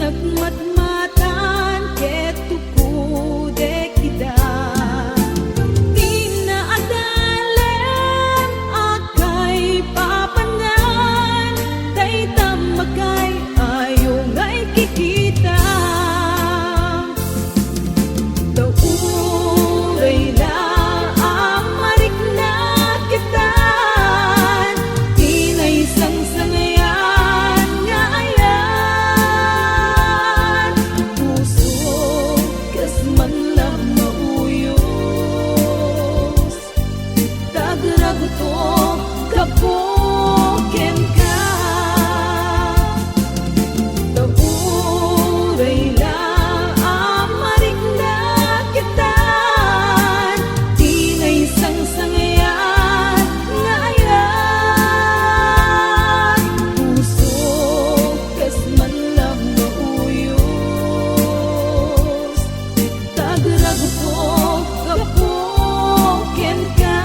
nagmatmatan ket tukude kita. Di na adalem akay papanan, daytam magay ayo ngay kikita. Dauray na amarik na kita, tinay sangsangayan nga ayan. Puso kas man lang mauyos, tagraguto kapoken ka. Dauray na amarik na kita, tinay sangsangayan nga ayan. Puso kas man lang mauyos, tagraguto kapoken ka.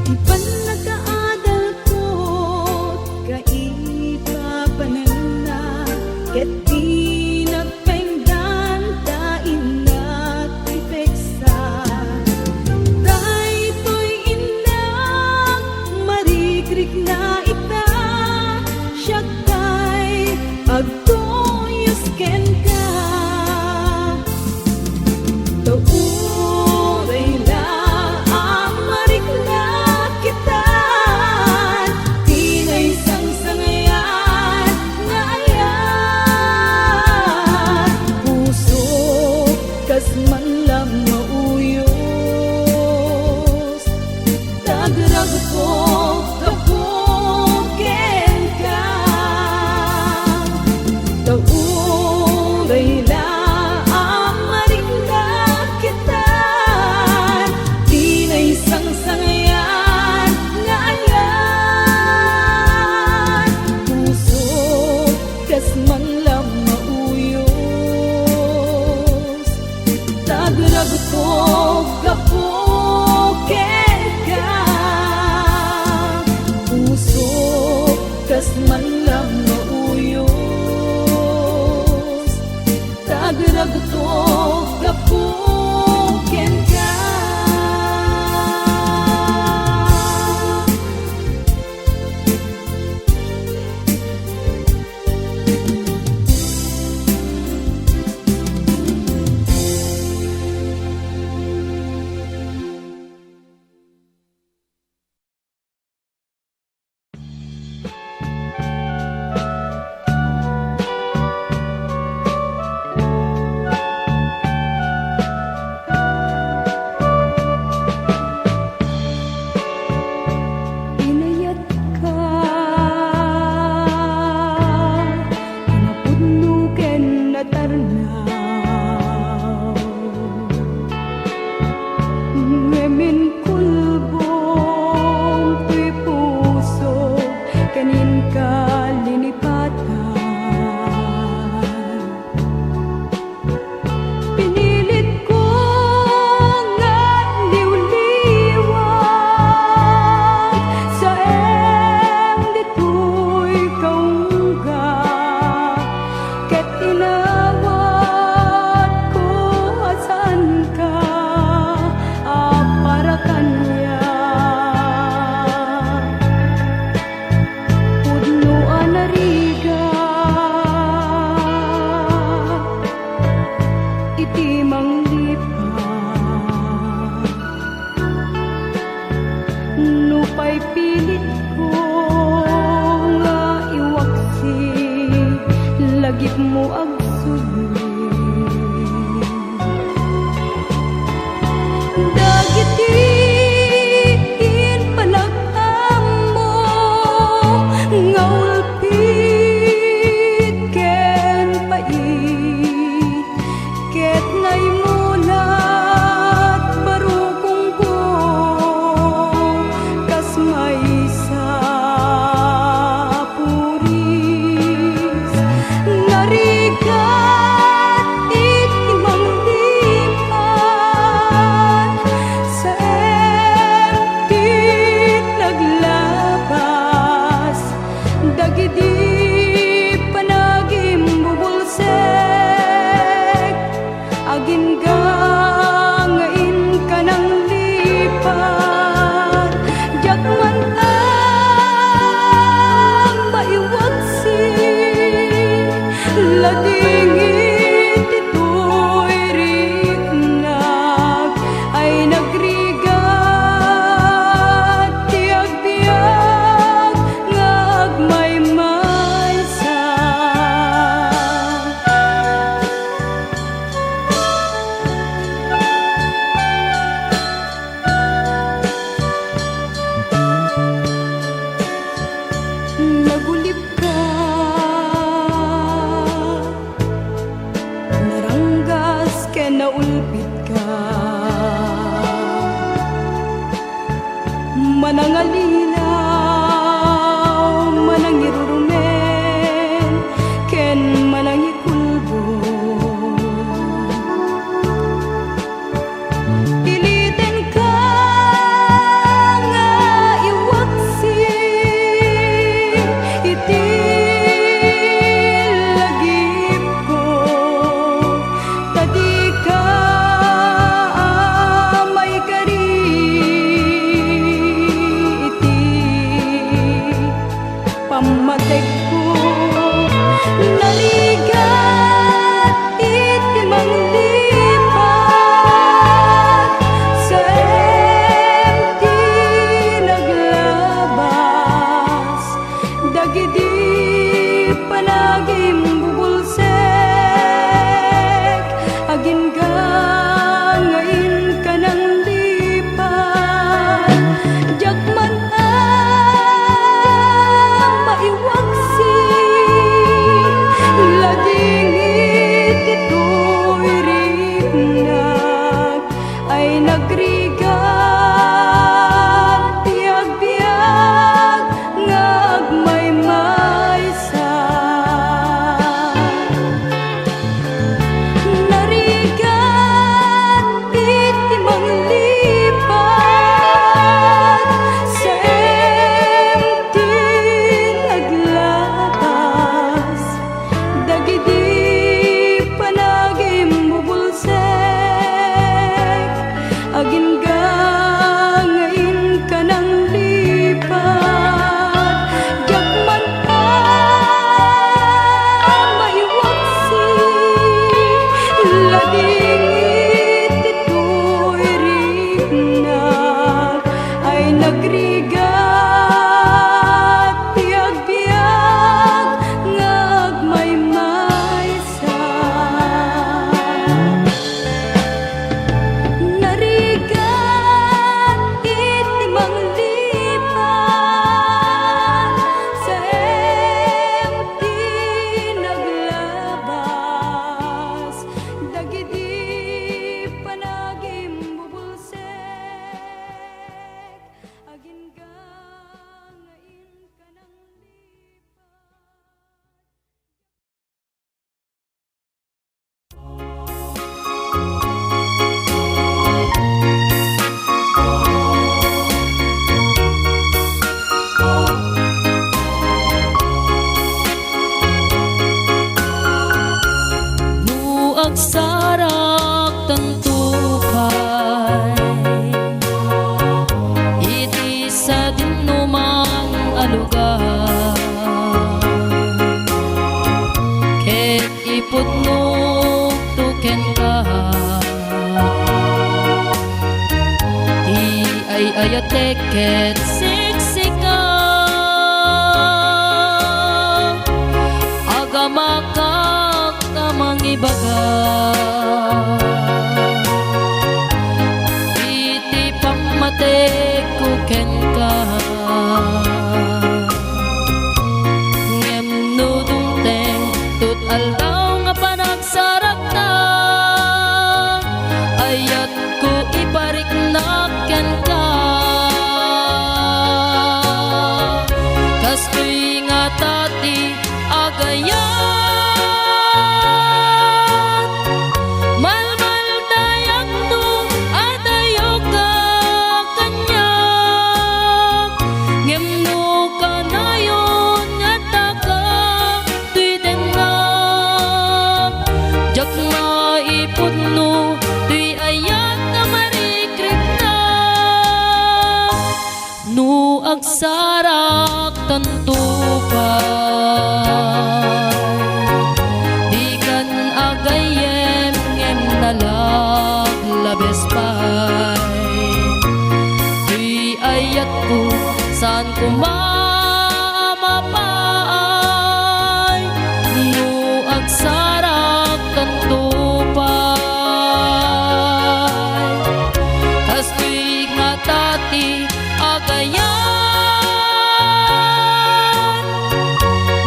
Ipan nagkaadal ko kaipapanan na, ket di nagpainggan tain at ipeksa. Daytoy inak marikrik na ita, siya kay agtoyos ken ka. Dauray na amarik na kita, tinay sangsangayan nga ayan. Puso kas man lang mauyos, tagraguto kapoken ka. Dauray na amarik na kita, tinay sangsangayan nga ayan. Puso kas man lang mauyos, tagraguto kapoken ka. Puso kas man lang mauyos, tagraguto kapoken ka. Inayat ka, pinapudnuken na tarnaw, ngemin kulbong tuy puso kanin ka linipatan. Pinilit ko nga liwliwag sa dito'y kaungga, ket inawat ko asan ka para kanya. Pudno anariga iti manglipat, nupay pilit ko nga iwaksi, lagip mo agsulit. Dagitin panag-amo nga ulpit ken pait, ket ngay agin ka ngain ka ng lipat, jak man ang maiwaksi, ladingit ito'y riknag ay nagrigat, tiag biyag ngag may maysa. Nagulip ka, naranggas ken naulpit ka, manangalilaw, manangirurumen, ken manangikulbo. Piliten ka nga iwaksi, iti lagip ko, tadi ka may kari, iti pamatek ko, naligat iti manglipat, sa empty naglabas, dagiti panagim bubulsek, agin ka ngain ka ng lipat, jak man ang maiwaksi, ladingit ito'y riknag ay nagrigat, tiag biyag ngag may maysa. Narigat iti manglipat, sa empty naglabas, dagiti panagim bubulsek, agin ka ngain ka ng lipat, jak man ang maiwaksi, ladingit ito'y riknag ay nagrigat, tiag biyag ngag may maysa. Narigat iti manglipat, sa empty naglabas, dagiti panagim bubulsek, agin ka ngain ka ng lipat. Agsarak tantukay, iti sa dinumang alugar, ket ipudno tuken ka, ti ay ayatek ket siksika, agamakak amang ibaga, iti pamatek kuken ka, ngem nudungteng tut aldaw nga panagsarak na, ayat ko ibarik na ken ka, kastoy nga tati agayat, mal agsarak tantupay di kan agayem ngem nalaglabes pay tuy ayat ko saan ko mamapay no agsarak tantupay kas tuy nga tati agayan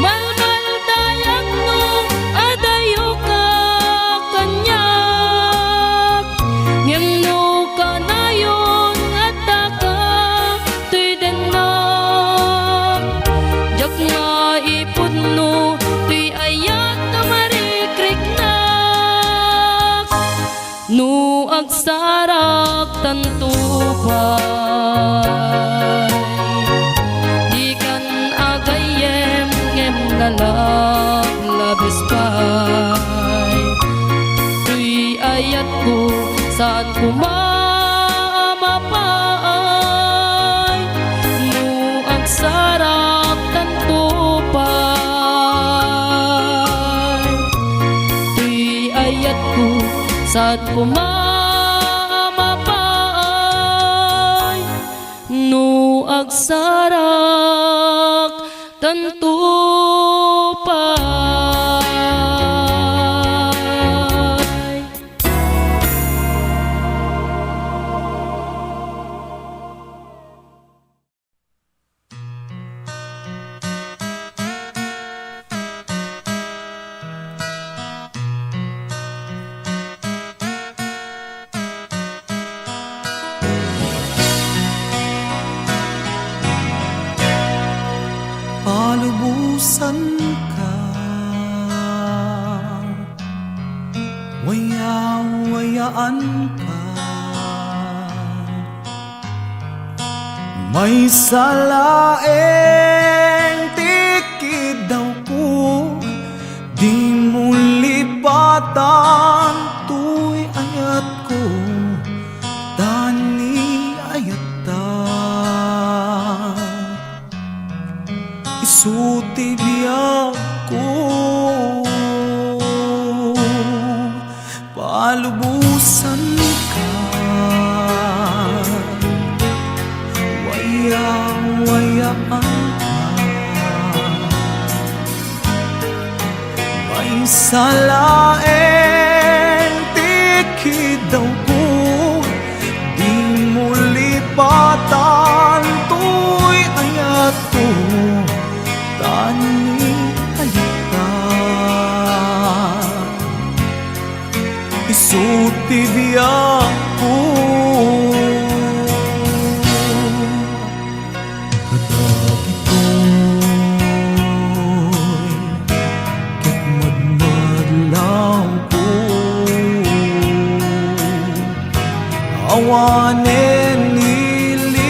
malmal dayak no adayo ka kanyak ngem no kanayon at taka tuy denak jak nga ipod no tuy ayat na marikriknak no agsarak tantupay di kan agayem ngem nalaglabes pay tuy ayat ko saan ko mamapay no agsarak tantupay tuy ayat ko saan ko mamapay no agsarak tantupay. Palubusan ka, waya-wayaan ka, may salaeng tikid daw ko, di mo lipatan, tuy ayat ko, dani ayat ta. Isuti biyag ko, palubusan ka, waya-wayaan ka, may salaeng tikid daw ko, di mo lipatan, tuy ayat ko, tani ayata. Isuti biyag ko, kadagi ko'y ket madmadlaw ko, awanen niliw,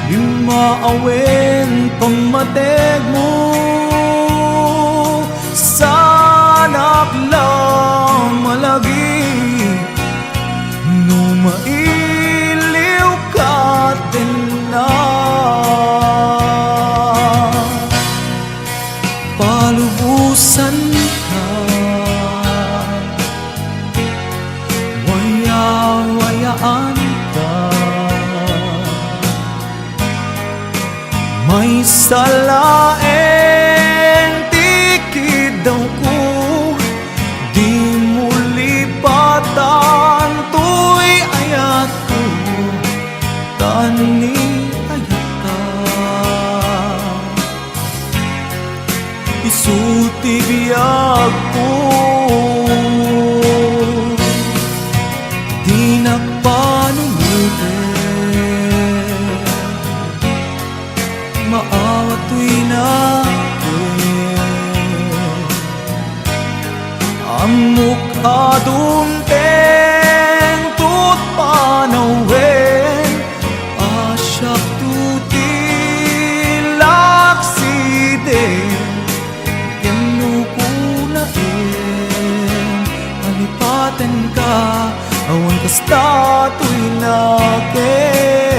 di maawen pamateg mo, sanak lang malagi, no mailiw ka din na. Palubusan ka, waya-wayaan ka, may salaeng tikid daw ko, di mo lipatan, tuy ayat ko, tani ayat ka. Isuti biyag ko, di nagpanungutin, maawat tuy na amok adunteng tut panawen, asyak tutilak siden, kenukunain, alipaten ka, awan kasta tuy nakin.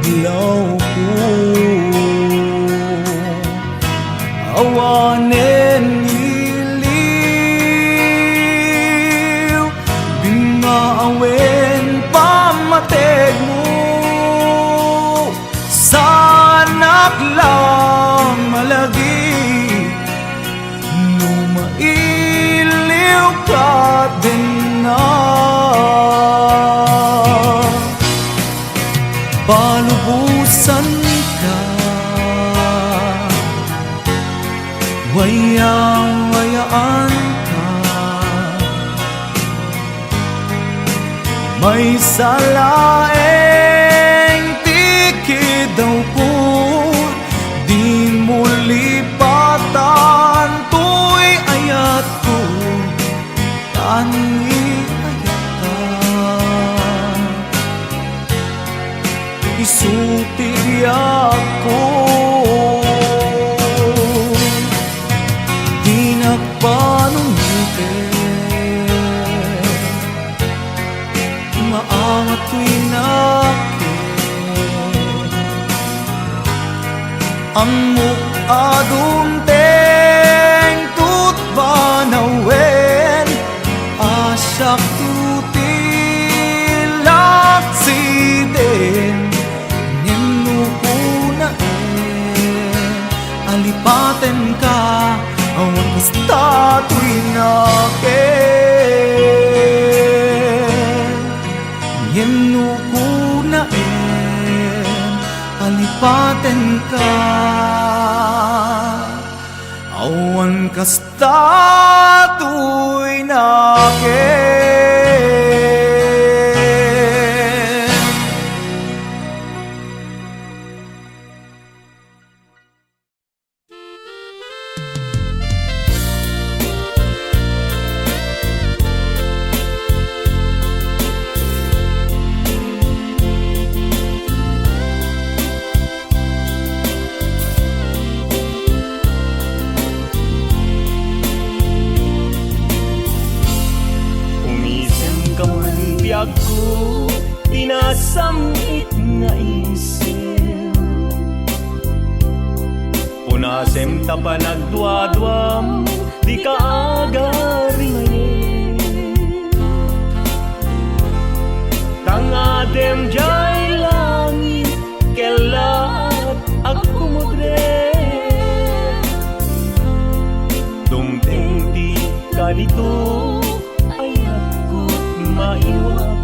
adlaw ko awanen iliw bingaawen pamateg mo sanak lang malagi no mailiw ka din na palubusan ka wayang-wayaan ka may salaeng tikid daw ko di mo lipatan tuy ayat ko tani ayatan isuti ako di nagpanungkit maangat ko'y nakit amok adunteng tut banawen asak tutilak siden alipaten ka awan basta tuy naken ngenu ko na alipaten ka awan kasta tuy naken. Ko tinasamit nga isip punasem ta pa nagduadwam di ka agari ngayon tangadem jay langit kelat ako modre dumteng di kanito ayat ko maiwap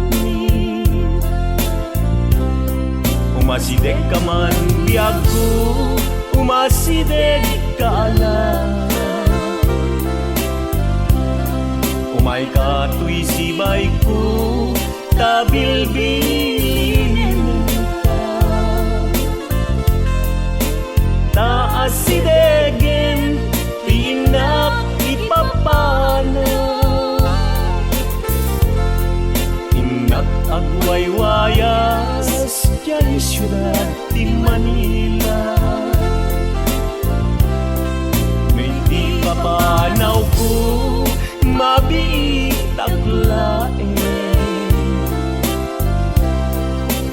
umasideg ka man biyag ko umasideg ka lang umay ka tuy sibay ko tabilbilin ka taasidegen tinap ipapana ingat agwaywayas dyan syudad di Manila hindi papanaw ko mabitaglain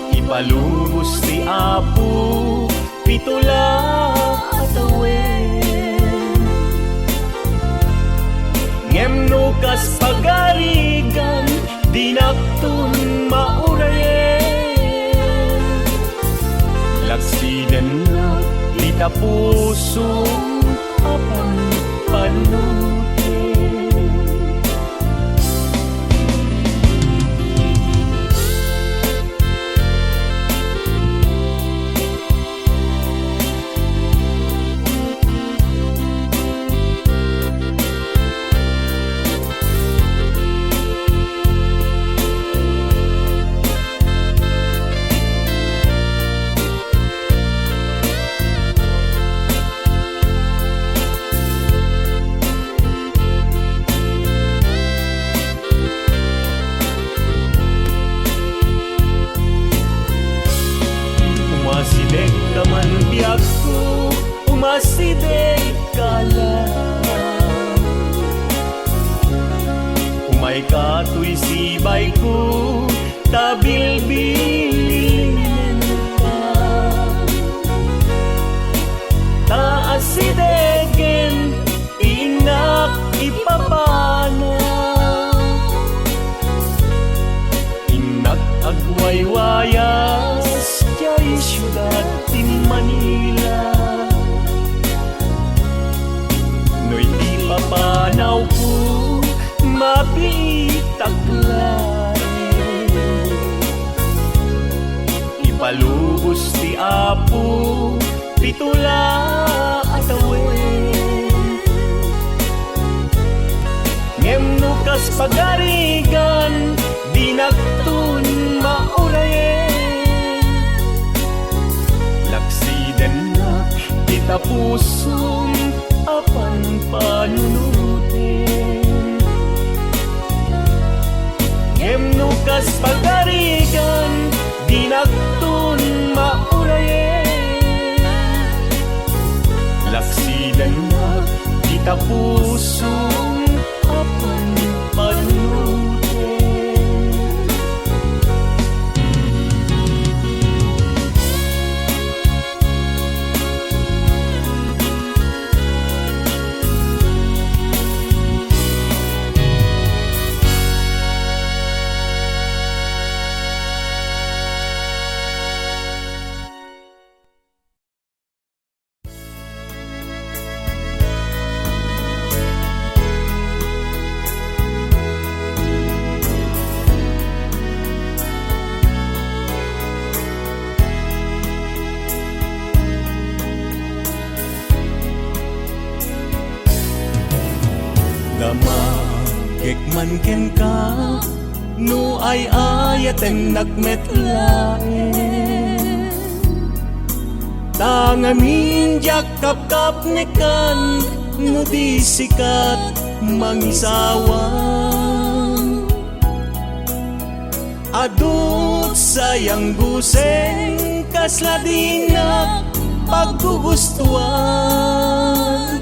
ipalubos ti Apo pitula at awen ngemno kas pagarigan dinaktun maurayen laksiden na di tapusong apan panutin umasideg ka man biyag ko umasideg ka lang umay ka tuy sibay ko tabilbilin ka tula at awin. Ngem nukas pagarigan, di nagtun maurayen. Laksiden na kita pusong apan panunutin. Ngem nukas pagarigan, di nagtun maurayen. Laksiden na kita pusong apan panunutin. Gekman ken ka no ay ayaten nagmetlaen. Tangamin jak kap nekan no di sikat mangisawang. Adut sayang guseng kasladina paggugustuhan.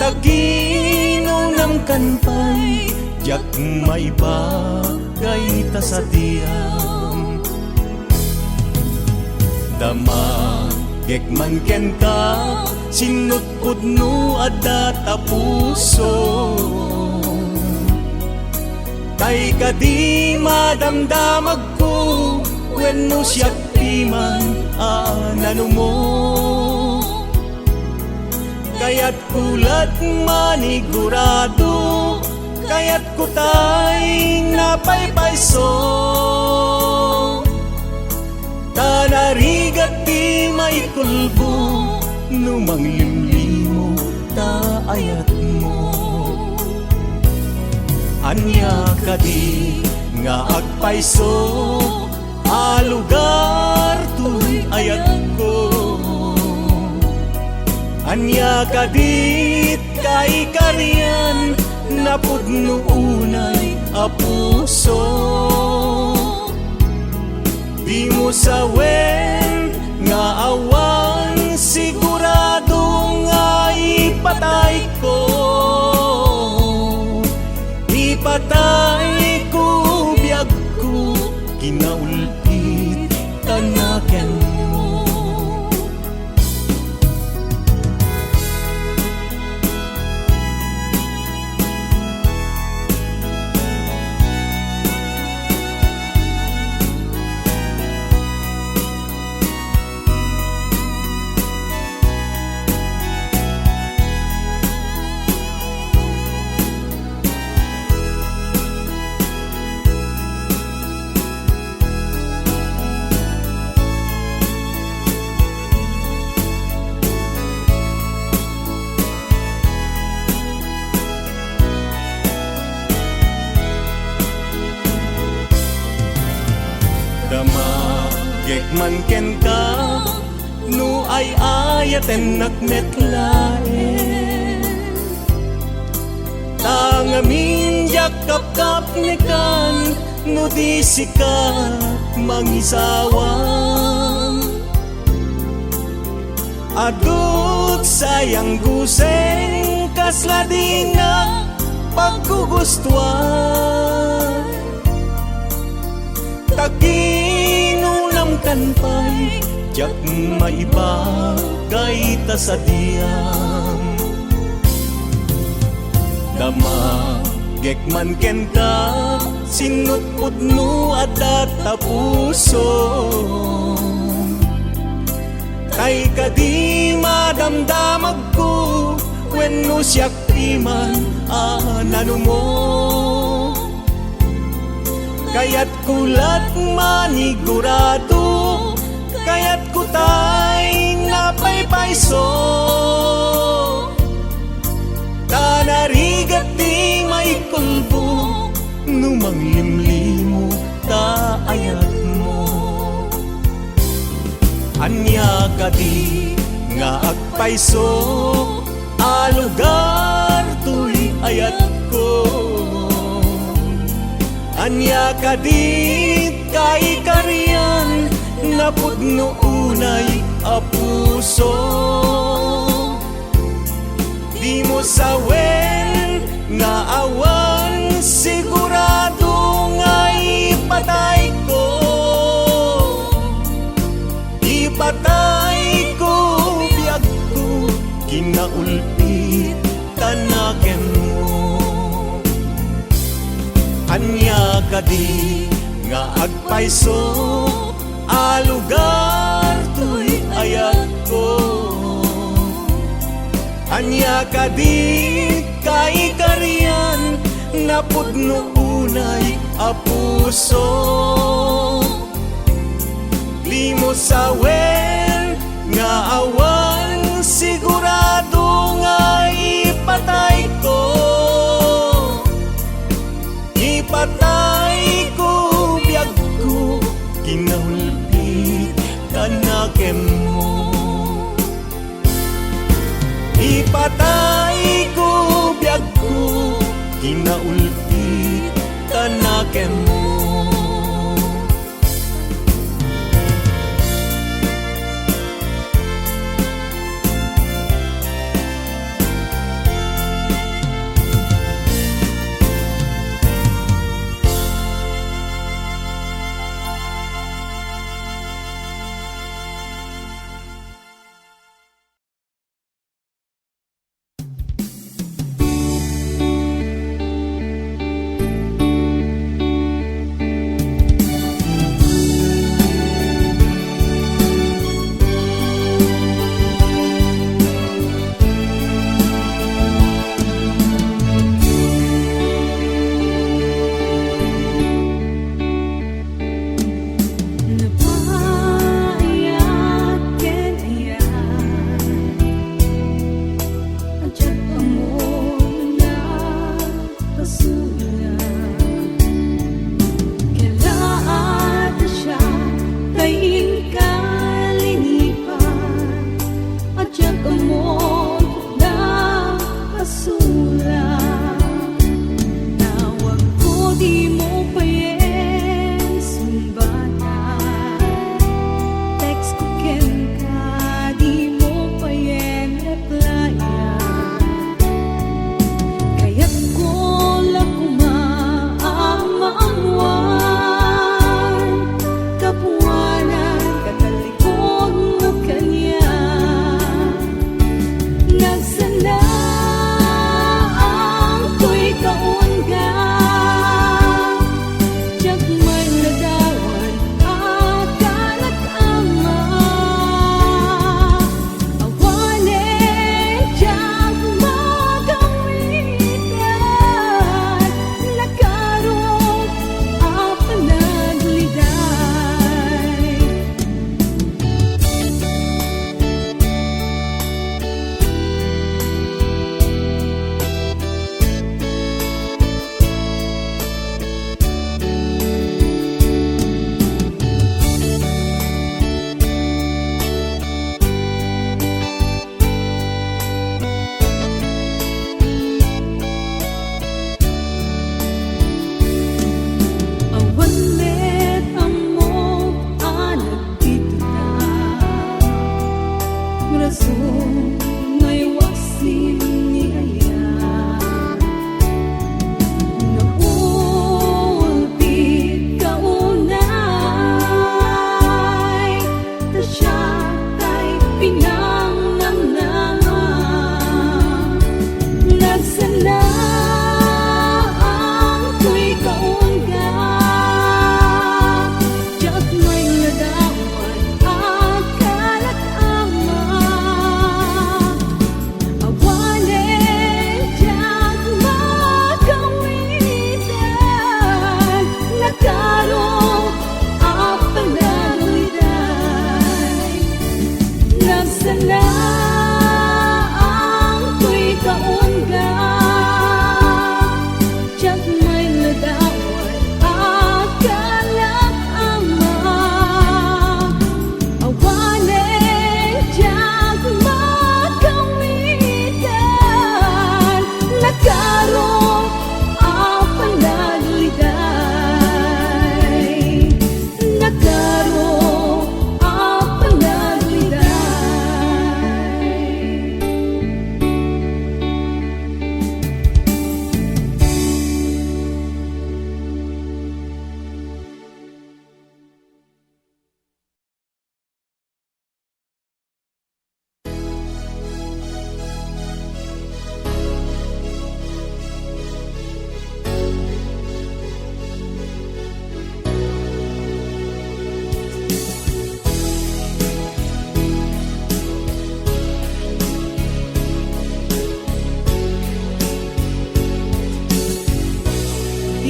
Taginunam kan pa'y jak may bagay ta sa diyam. Damagek ken ka sinutpud no adda ta puso. Kay kadi madamdamag ko wenno siya piman anano mo. Kaya't kulat manigurado, kaya't kutay napaypayso. Tanarigat di may kulbo, numang limlimo ta ayat mo. Anya kadi nga agpayso, alugar tuy ayat ko. Anya kadit kay karian napudno unay a puso. Di mo sawen nga awan sigurado nga ipatay ko. Ipatay ko biyag ko kinaulpit tanaken mo. Gekman ken ka no ay ayaten nagmetlaen. Tangamin yakap nekan no di sikat mangisawang. Adut sayang guseng kasladina paggugustuhan. Taginunam kan pa'y jak maibagay ta sa diyam. Damagekman ken ka sinutpud no adda ta puso. Kay kadi madamdamag ko wenno siya piman anano mo. Kaya't kulat manigurado, kaya't kutay agpaiso tanarigat di may kulbo numang limlimo ta ayat mo anya kadi nga agpaiso alugar tuy ayat ko anya kadit kay karyan napudno unay a puso di mo sawen nga awan sigurado nga ipatay ko ipatay ko biyag ko kinaulpit tanaken mo anya kadi nga agpaiso alugar tuy ayat ko anya kadi kay karyan napudno unay a puso di mo sawen nga awan sigurado nga ipatay ko ipatay ko biyag ko kinahulpit tanaken mo ipatay ko biyag ko kinaulpit tanaken mo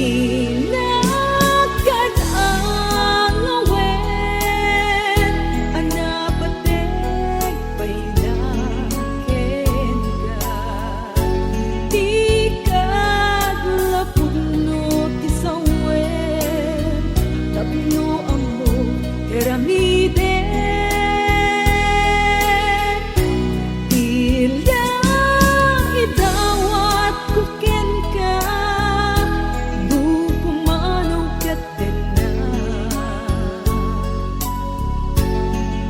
Tinagad ang awen, anapatek pa'y naken ka. Di kad lapudno ti sawen, tapno ang mo keramide. Tila idawat ko ken ka, du kumanaw ket na.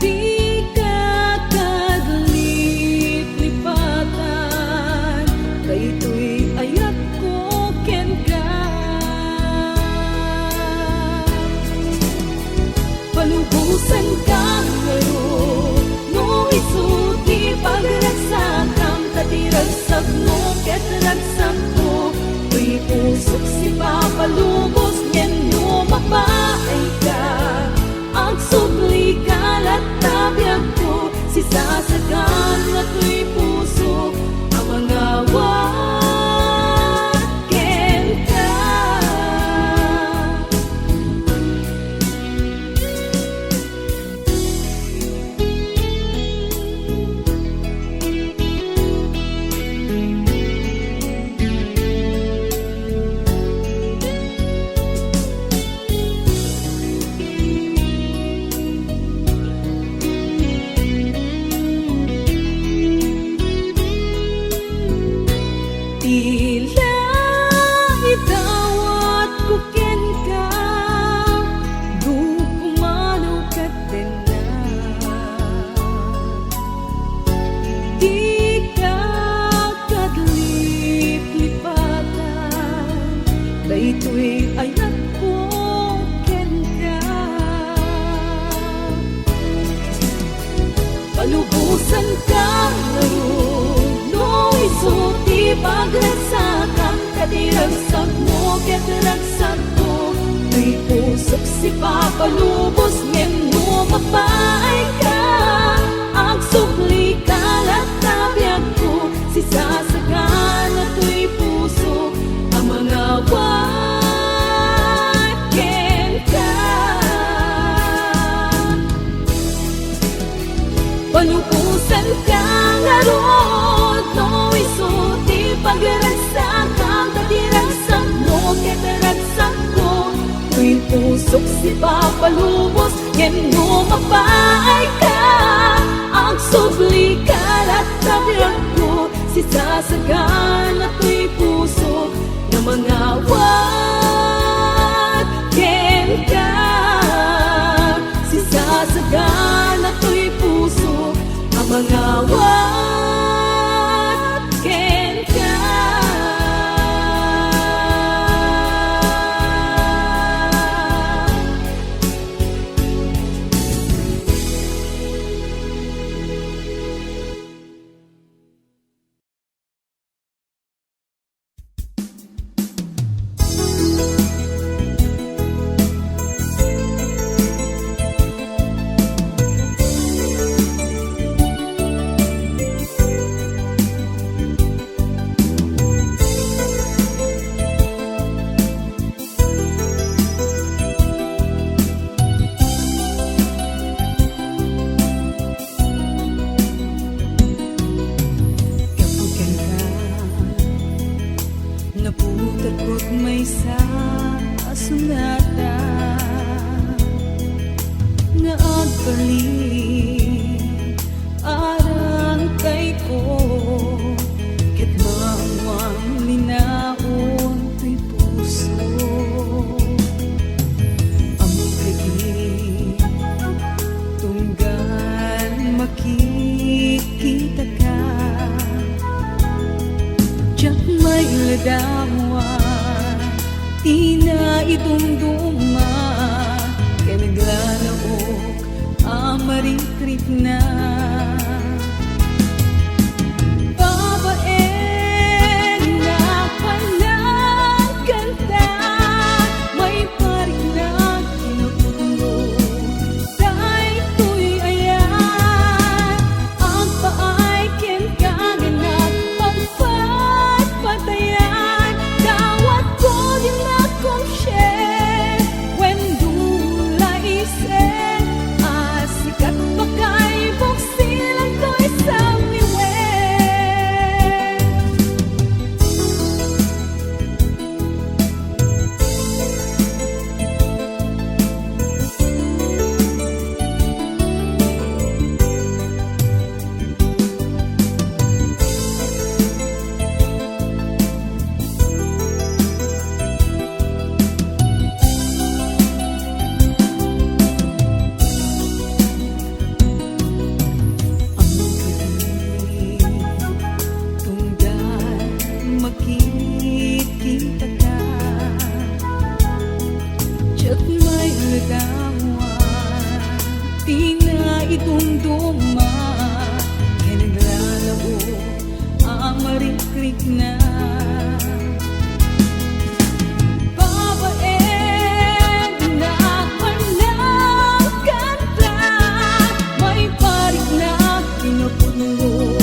Di ka kadlip-lipatan, daytoy ayat ko ken ka. Palubusan ka ngayon, no isuti pagragsakam, tadiragsak mo ket ragsak ko. Tuy pusok si papalubos, nyen no mapaay ka. Ang subli kalat tabiyag ko, si sasagan na tuy puso, ang mga waken ka. Tila idawat ko ken ka, du kumanaw ket na. Di ka kadlip-lipatan, daytoy ayat ko ken ka. Palubusan ka ngayon, no isuti pagragsakam, kadiragsak mo ket ragsak ko. Tuy pusok si papalubos, ngen no mapaay ka. Ang subli kalat tabiyag ko, si sasagan na tuy puso, ang mga waken ka. Palubusan ka ngayon, no isuti pagragsakam, tadiragsak mo ket ragsak ko. Tuy pusok si papalubos, ngen no mapaay ka. Ang subli kalat tabiyag ko, si sasagan na tuy puso, na mga waken ka. Si sasagan na tuy puso, ang mga waken ka. dawa tina itunduma kay naglalaok amaritrit na babaeng na palang kanta may parilag kinukulo dahil ko'y ayan ang paay kinkaganat pagpatpatayan dawat ko din ako na. Babaeng na walang ganda, may parik na pinupuno.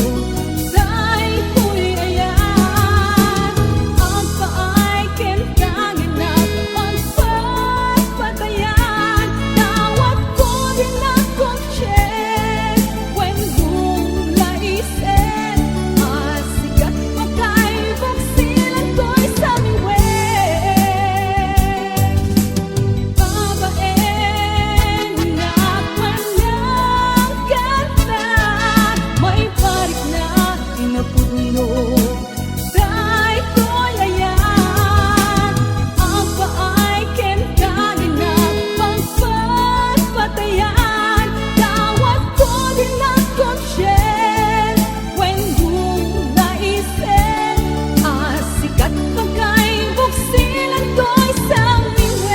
Dahil ko'y ayan, ang paay kenkanganap ang pagpatayan. Tawag ko din akong check when gulaisen. Asikat makaibag silang ko'y sa miwen. Babaeng na walang ganda, may parik na pinapuno. Dahil ko'y ayan, ang paay kenkanganap ang pagpatayan. Tawag ko din akong check when gulaisen. Asikat makaibog silang ko'y sa miwen.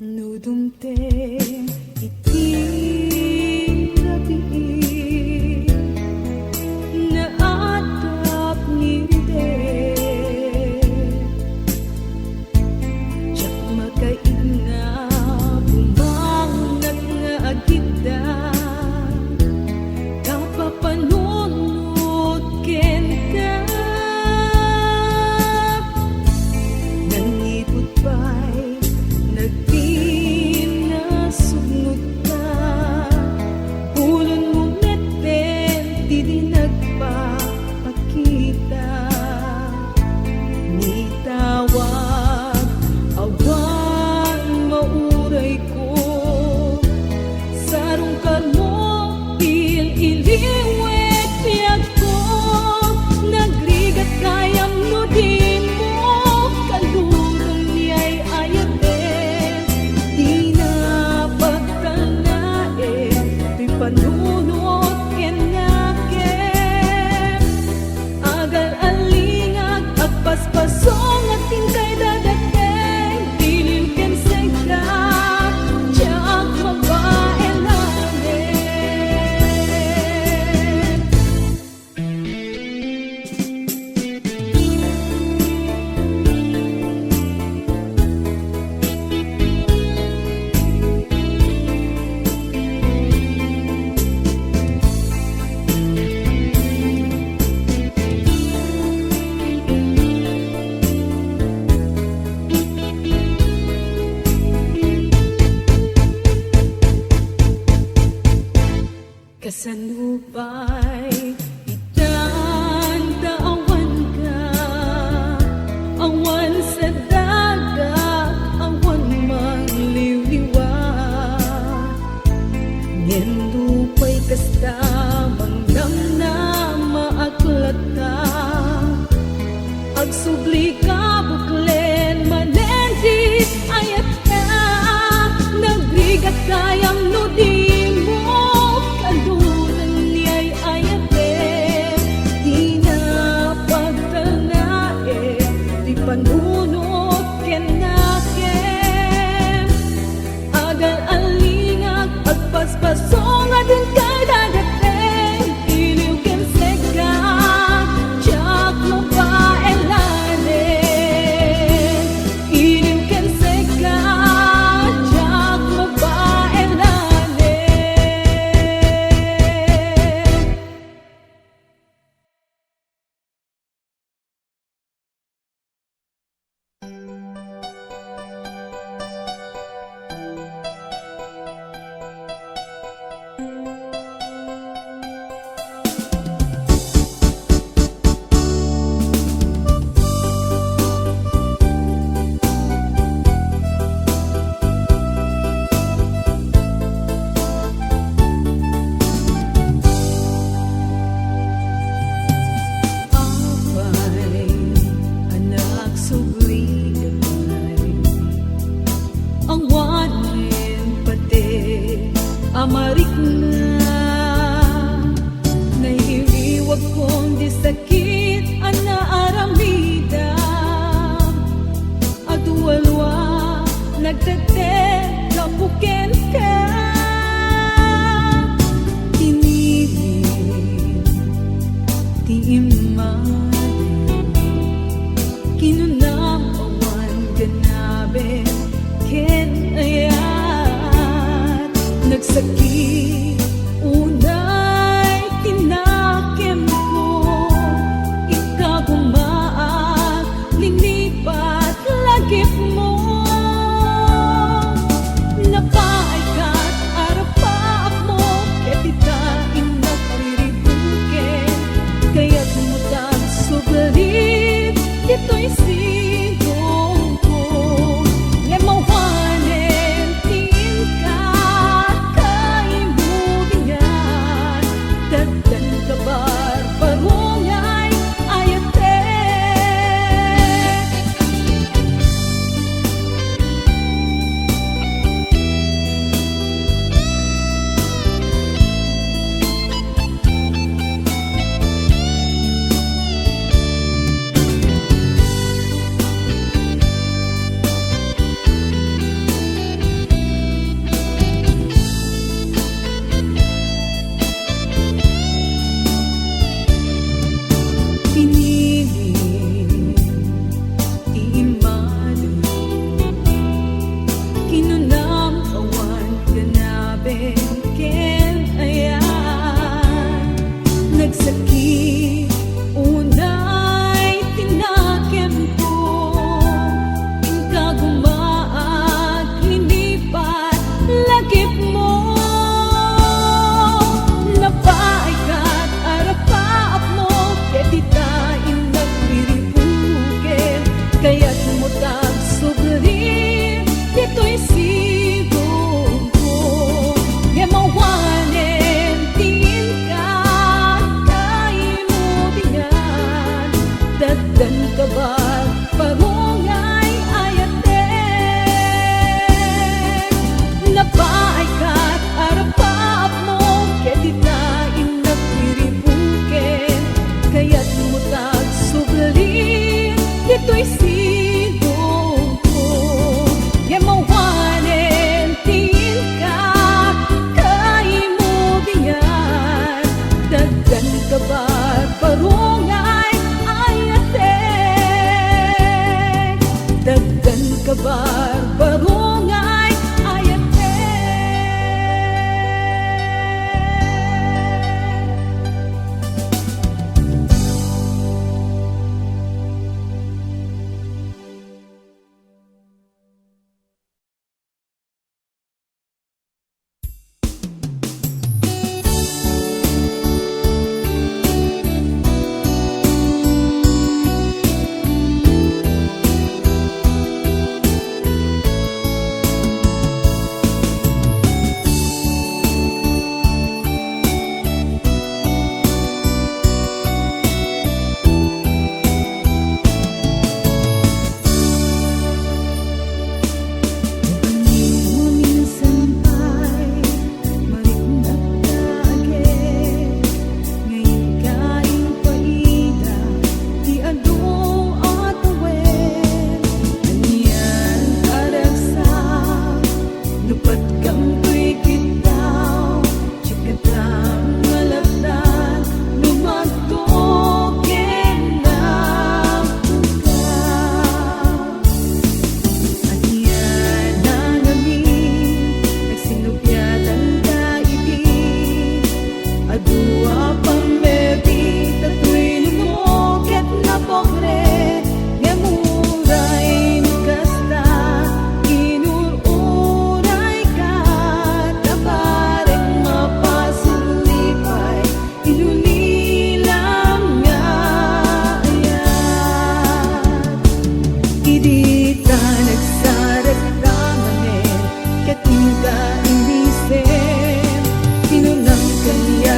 Nudumteng iting gabi na atap niride, tiyak makaig na bumangnag nga agida, kapapanunod ken ka. Nangipot ba'y nagpinasugnod ka, ulon mo meten di nagpapakita. Nitawag awan mauray ko, sarong ka mo il-iliwet piyag ko. Nagrigat kayam no di mo kalurong niya'y ayaten. Di na pagtanain, to'y panunod kenaken. Agal alingag, agpaspasong at tingkay dadateng. Dilim ken sengka, tiyak mabaen namin. Kasanubay itandaawan ka, awan sa dagat, awan mangliwliwat. Ngendupay kasta mangnamna maaklata, agsubli ka buklen manendi ayat ka. Nagrigat kayam no di mo kalunan niya'y ayaten. barbarungay ayate. Idita nagsarat ramanen katinda inisem Pinunang kaniya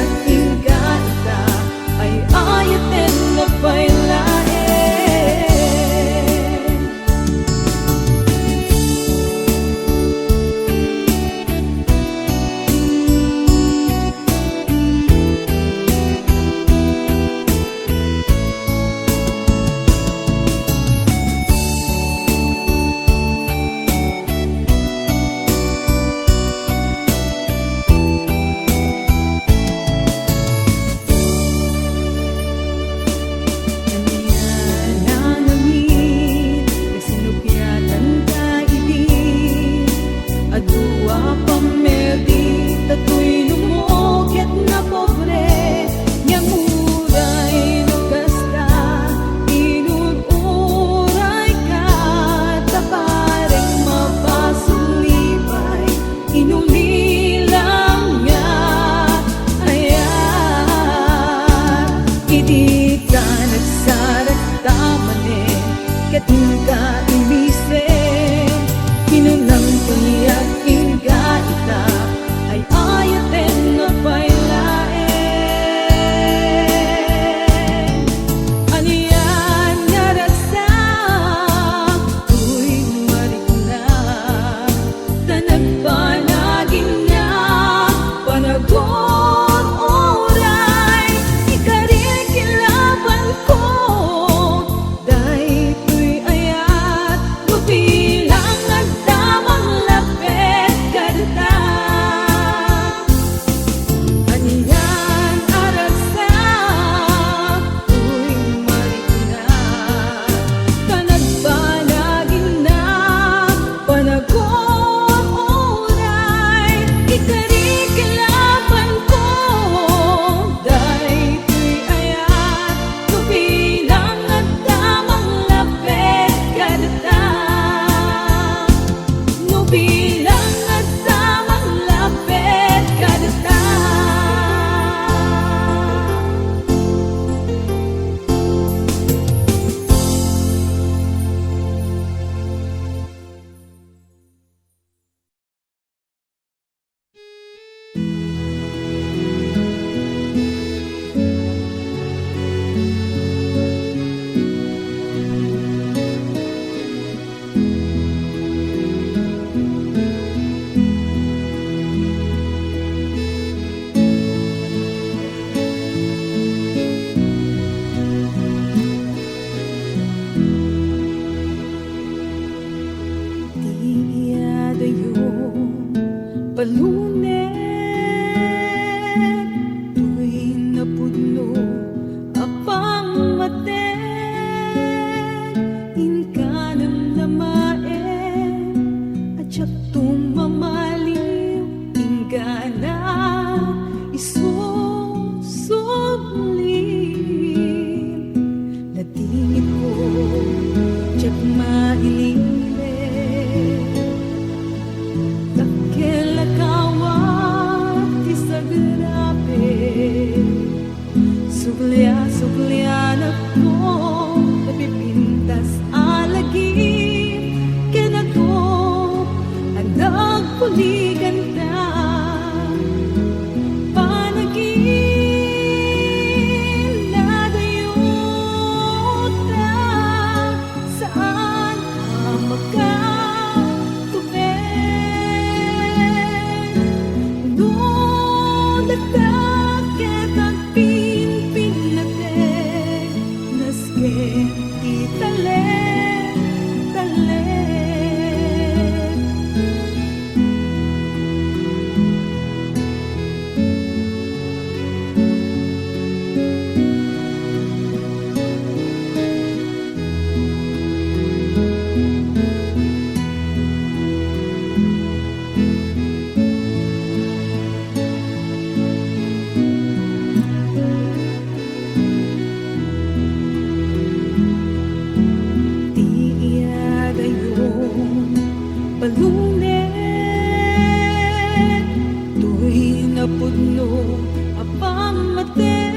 dumating,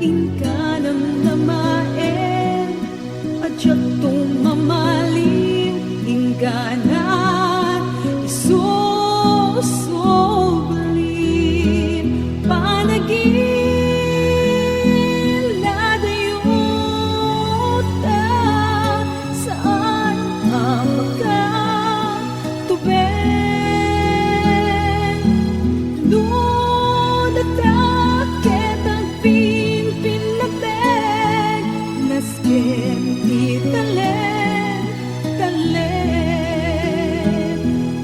ingka ng namaen, at siya tumamalim, ingka na isusubalin, panagin na dayuta, saan ang makatubig? Noon natakit ang pinpinatig, nasken italen, talen,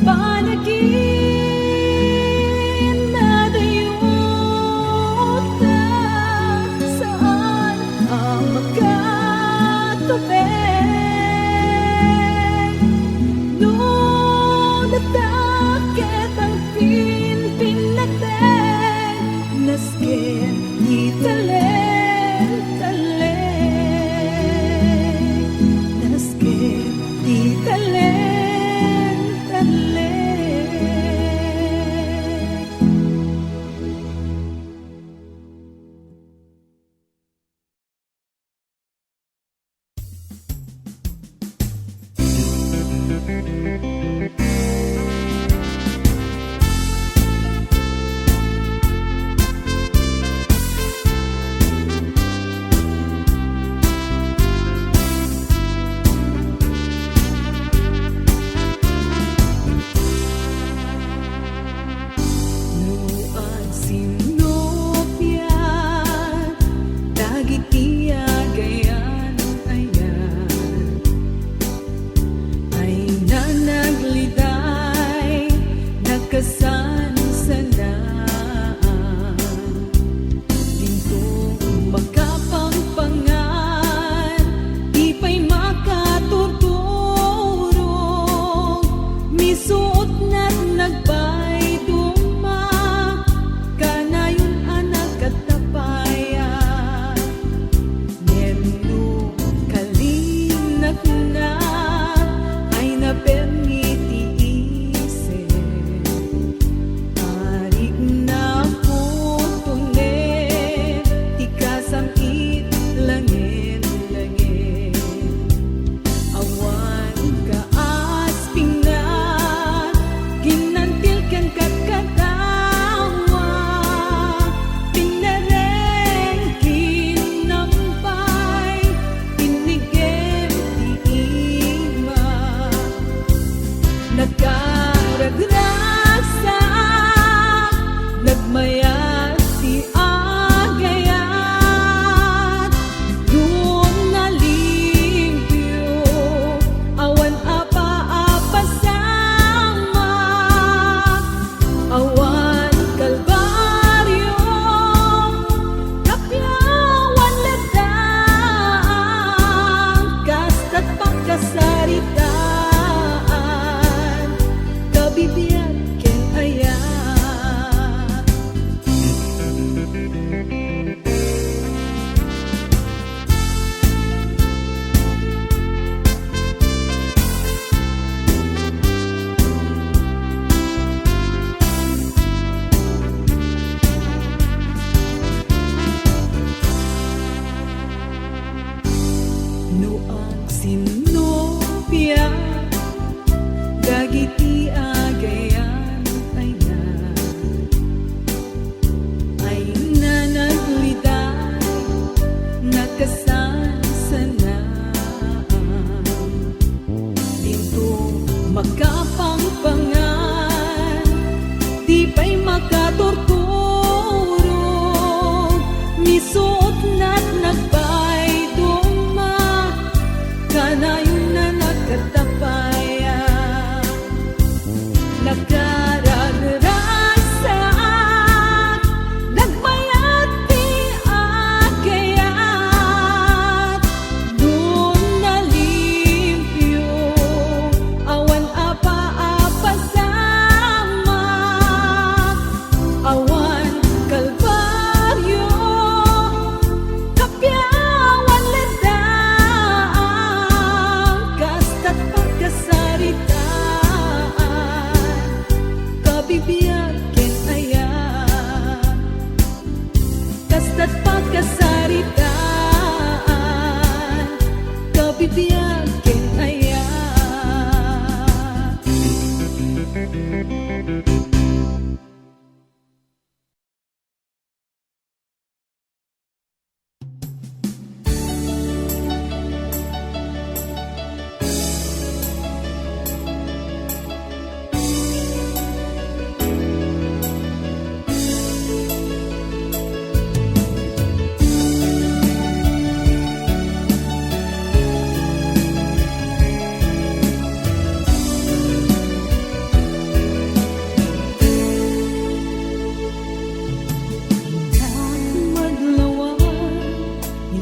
panagin na dayuta, saan ang makatubig? Noon natakit ang pinpinatig, nasken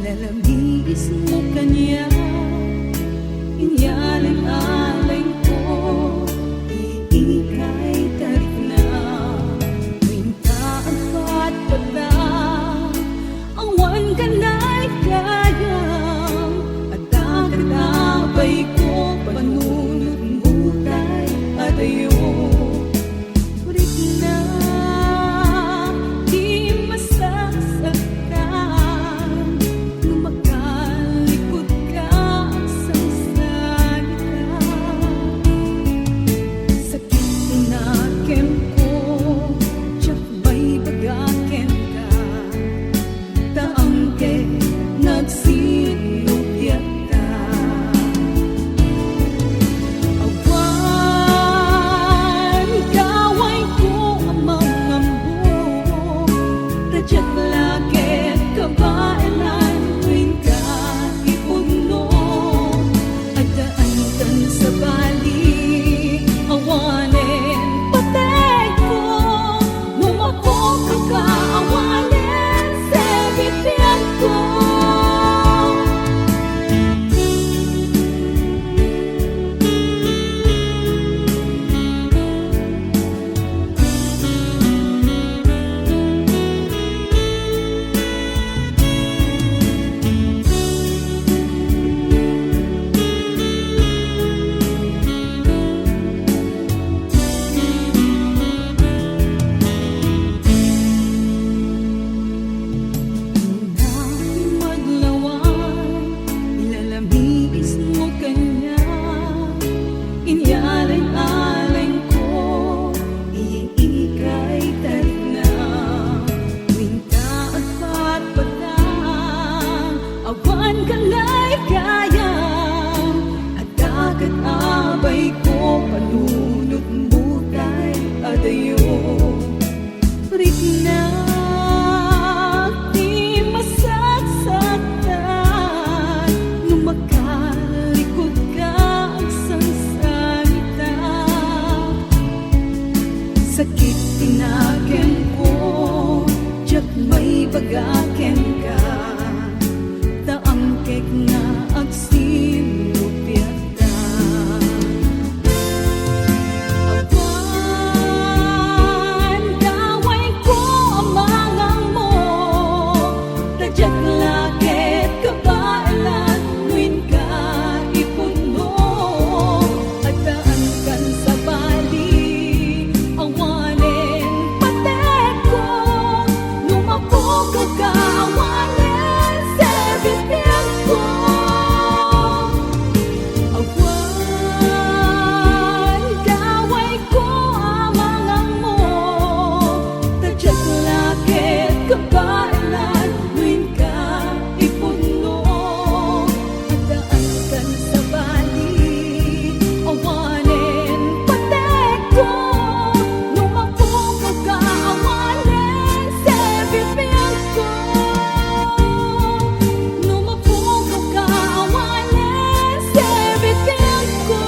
Ilalabis mo kanya, inyalang-alay ko, iikay tarik na. Minta ang patpata, awan ka na'y kayang, at takanabay ko, panunod mutay at ayo. Ulit na, di masasaktan, lumakalikod ka sa salita. Sakit tinakem ko, tiyak may bagaken ka, taang ke nagsinupyat ka. Awan, kaway ko ang mga ambo, radyat lakit kabailan, tuwing ka ipuno, at daantan sa bali, awanin patay ko, lumapok ka, awanin sa bitiyan ko. Maglawan, ilalabis mo kanya, inyalang-alay ko, iikay tarik na. Winta at patpatang, awan ka na'y kayang, at dagat abay ko, panunod mutay at ayo. Rik na, di masasaktan, lumakalikod ka sa salita. Sakit tinakem ko, tiyak may bagaken ka, taang kek na agsinupyat ka. Awan, kaway ko ang mga mo, radyat lakit kabailan, tuwing ka ipuno, at daankan sa bali, awanin patay ko, lumapok ka, awanin sa bitiyan ko. Awan, kaway ko ang mga mo, radyat lakit kabailan, tuwing ka ipuno, at daankan sa bali, awanin patay ko, lumapok ka, awanin sa bitiyan ko. Lumapok ka, awanin sa bitiyan ko.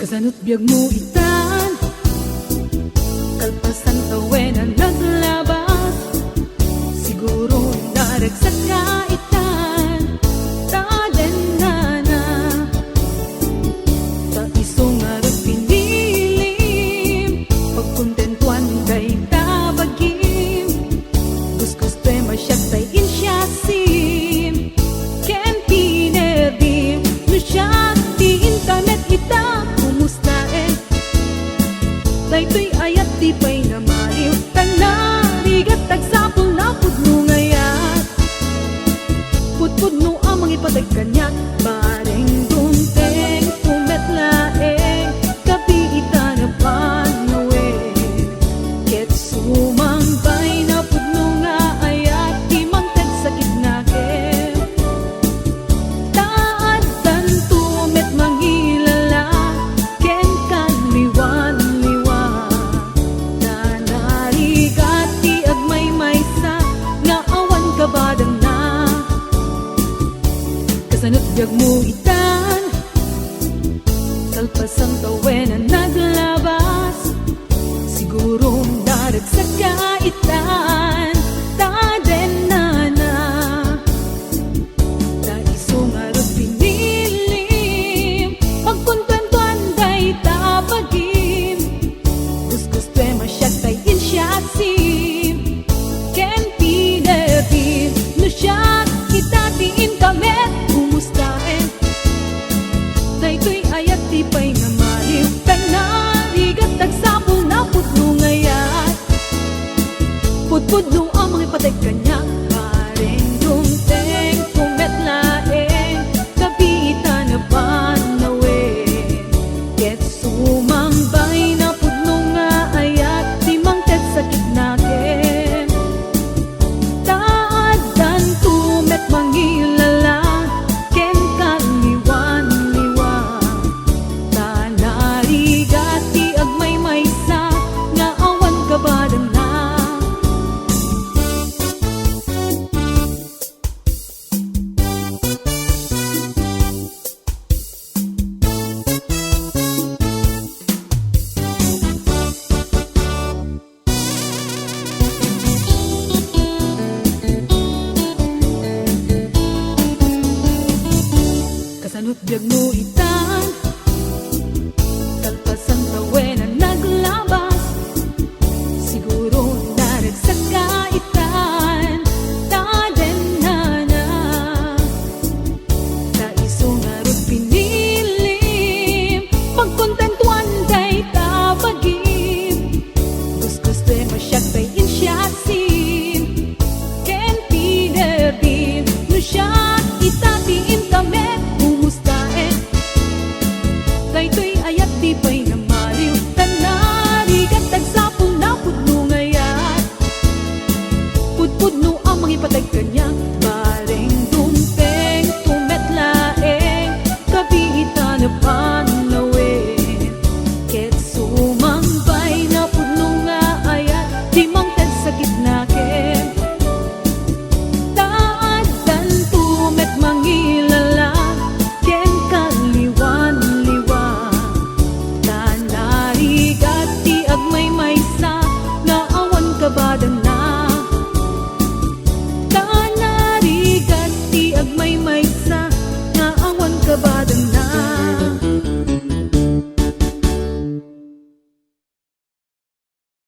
Kasanot biyag mo itan, kalpasan tawen ang naglabas, siguro naragsak ka itan, taden na na, ta isong arag pinilim, pagkontentuan kay tabagim, kuskus tema siya tay insyasim, ken pinerdim, no siya di internet kita, kumusta biyag mo itan, kalpas ang tawe na naglabas, siguro darag sa kaitan, taden na na. Daiso nga rin pinilim, pagkuntuan-tuan day tapagim, gusto masyag tay insyasim, ken pinabim, no siya itatiin kamet, kumustahin, daytoy ayat di pa'y namaliw, kay narigat tagsapol na putlo ngayat, putpudlo ang mga patay kanya, pareng dumteng kumet laeng, kapitan na panawin, ket sumambay na putlo nga ayat, di mangtet sakit nakin, taadan tumet mangilala, ken kaliwan-liwan, tanarigat di agmay maysa, nga awan kabadan na. Kasanot biyag mo itan,